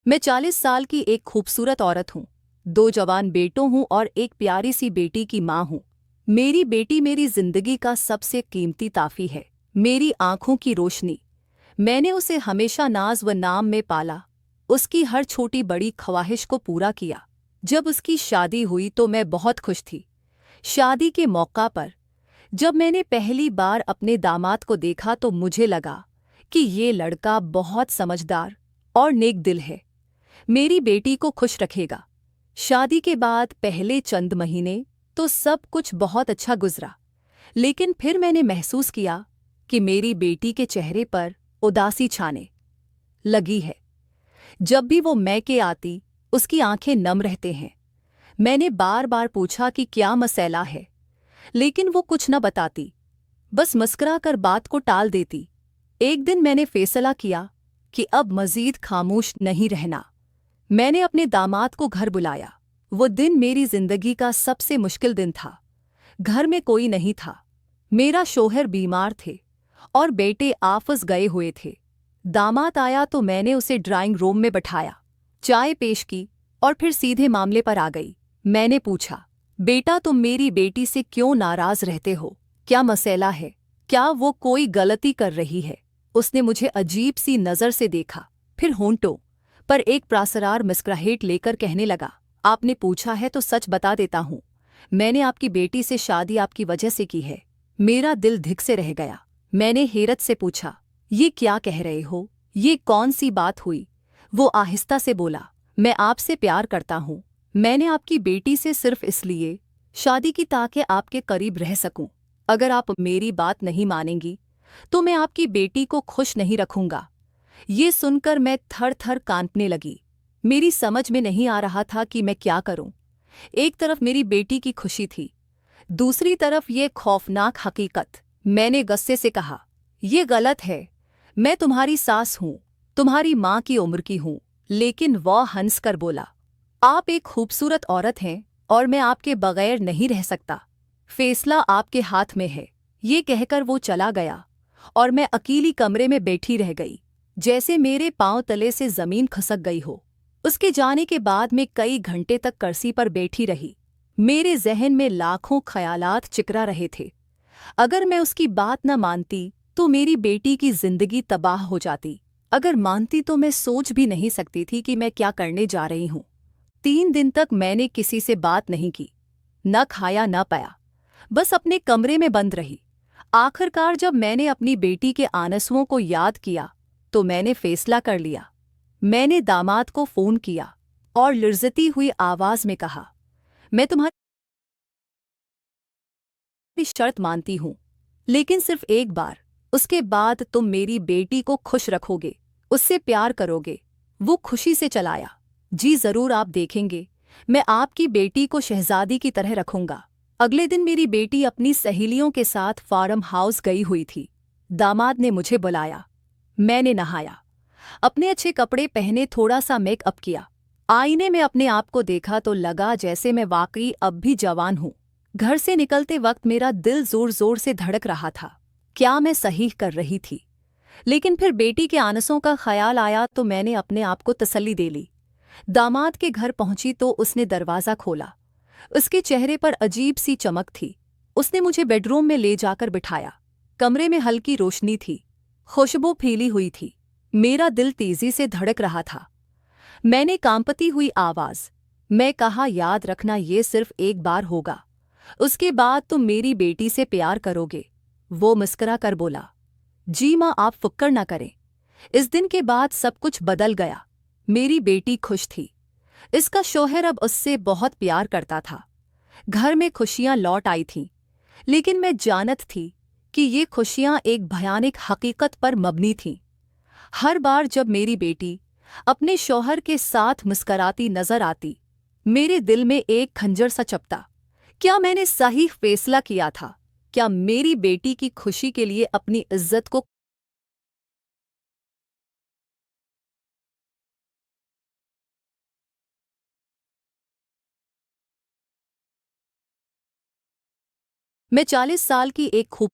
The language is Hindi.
मैं 40 साल की एक खूबसूरत औरत हूँ। 2 जवान बेटों हूँ और एक प्यारी सी बेटी की माँ हूँ। मेरी बेटी मेरी जिंदगी का सबसे कीमती ताफ़ी है, मेरी आंखों की रोशनी। मैंने उसे हमेशा नाज व नाम में पाला, उसकी हर छोटी बड़ी ख्वाहिश को पूरा किया। जब उसकी शादी हुई तो मैं बहुत खुश थी। शादी के मौका पर जब मैंने पहली बार अपने दामाद को देखा तो मुझे लगा कि ये लड़का बहुत समझदार और नेक दिल है, मेरी बेटी को खुश रखेगा। शादी के बाद पहले चंद महीने तो सब कुछ बहुत अच्छा गुजरा, लेकिन फिर मैंने महसूस किया कि मेरी बेटी के चेहरे पर उदासी छाने लगी है। जब भी वो मैके आती, उसकी आंखें नम रहते हैं। मैंने बार बार पूछा कि क्या मसला है, लेकिन वो कुछ न बताती, बस मुस्कुरा कर बात को टाल देती। एक दिन मैंने फैसला किया कि अब मजीद खामोश नहीं रहना। मैंने अपने दामाद को घर बुलाया। वो दिन मेरी जिंदगी का सबसे मुश्किल दिन था। घर में कोई नहीं था, मेरा शौहर बीमार थे और बेटे आफस गए हुए थे। दामाद आया तो मैंने उसे ड्राइंग रूम में बैठाया, चाय पेश की और फिर सीधे मामले पर आ गई। मैंने पूछा, बेटा तुम मेरी बेटी से क्यों नाराज रहते हो? क्या मसला है? क्या वो कोई गलती कर रही है? उसने मुझे अजीब सी नज़र से देखा, फिर होंठों पर एक प्रासरार मुस्कुराहट लेकर कहने लगा, आपने पूछा है तो सच बता देता हूँ। मैंने आपकी बेटी से शादी आपकी वजह से की है। मेरा दिल धिक से रह गया। मैंने हैरत से पूछा, ये क्या कह रहे हो? ये कौन सी बात हुई? वो आहिस्ता से बोला, मैं आपसे प्यार करता हूँ। मैंने आपकी बेटी से सिर्फ इसलिए शादी की ताकि आपके करीब रह सकूं। अगर आप मेरी बात नहीं मानेंगी तो मैं आपकी बेटी को खुश नहीं रखूंगा। ये सुनकर मैं थर थर कांपने लगी। मेरी समझ में नहीं आ रहा था कि मैं क्या करूं। एक तरफ मेरी बेटी की खुशी थी, दूसरी तरफ ये खौफनाक हकीकत। मैंने गुस्से से कहा, ये गलत है। मैं तुम्हारी सास हूं, तुम्हारी माँ की उम्र की हूं। लेकिन वह हंसकर बोला, आप एक खूबसूरत औरत हैं और मैं आपके बगैर नहीं रह सकता। फैसला आपके हाथ में है। ये कहकर वो चला गया और मैं अकेली कमरे में बैठी रह गई, जैसे मेरे पांव तले से जमीन खसक गई हो। उसके जाने के बाद मैं कई घंटे तक कुर्सी पर बैठी रही। मेरे जहन में लाखों ख्यालात चिकरा रहे थे। अगर मैं उसकी बात न मानती तो मेरी बेटी की जिंदगी तबाह हो जाती। अगर मानती तो मैं सोच भी नहीं सकती थी कि मैं क्या करने जा रही हूँ। 3 दिन तक मैंने किसी से बात नहीं की, न खाया न पाया, बस अपने कमरे में बंद रही। आखिरकार जब मैंने अपनी बेटी के आंसुओं को याद किया तो मैंने फैसला कर लिया। मैंने दामाद को फोन किया और लर्जती हुई आवाज में कहा, मैं तुम्हारी शर्त मानती हूं, लेकिन सिर्फ एक बार। उसके बाद तुम मेरी बेटी को खुश रखोगे, उससे प्यार करोगे। वो खुशी से चलाया, जी जरूर, आप देखेंगे, मैं आपकी बेटी को शहजादी की तरह रखूंगा। अगले दिन मेरी बेटी अपनी सहेलियों के साथ फार्म हाउस गई हुई थी। दामाद ने मुझे बुलाया। मैंने नहाया, अपने अच्छे कपड़े पहने, थोड़ा सा मेकअप किया। आईने में अपने आप को देखा तो लगा जैसे मैं वाकई अब भी जवान हूँ। घर से निकलते वक्त मेरा दिल जोर जोर से धड़क रहा था। क्या मैं सही कर रही थी? लेकिन फिर बेटी के आंसुओं का ख्याल आया तो मैंने अपने आप को तसल्ली दे ली। दामाद के घर पहुंची तो उसने दरवाज़ा खोला। उसके चेहरे पर अजीब सी चमक थी। उसने मुझे बेडरूम में ले जाकर बिठाया। कमरे में हल्की रोशनी थी, खुशबू फैली हुई थी। मेरा दिल तेजी से धड़क रहा था। मैंने कांपती हुई आवाज मैं कहा, याद रखना, ये सिर्फ एक बार होगा, उसके बाद तुम मेरी बेटी से प्यार करोगे। वो मुस्कुरा कर बोला, जी माँ, आप फिक्र न करें। इस दिन के बाद सब कुछ बदल गया। मेरी बेटी खुश थी, इसका शौहर अब उससे बहुत प्यार करता था। घर में खुशियां लौट आई थीं, लेकिन मैं जानत थी कि ये खुशियां एक भयानक हकीकत पर मबनी थीं। हर बार जब मेरी बेटी अपने शौहर के साथ मुस्कराती नजर आती, मेरे दिल में एक खंजर सा चपता। क्या मैंने सही फैसला किया था? क्या मेरी बेटी की खुशी के लिए अपनी इज्जत को मैं 40 साल की एक खूब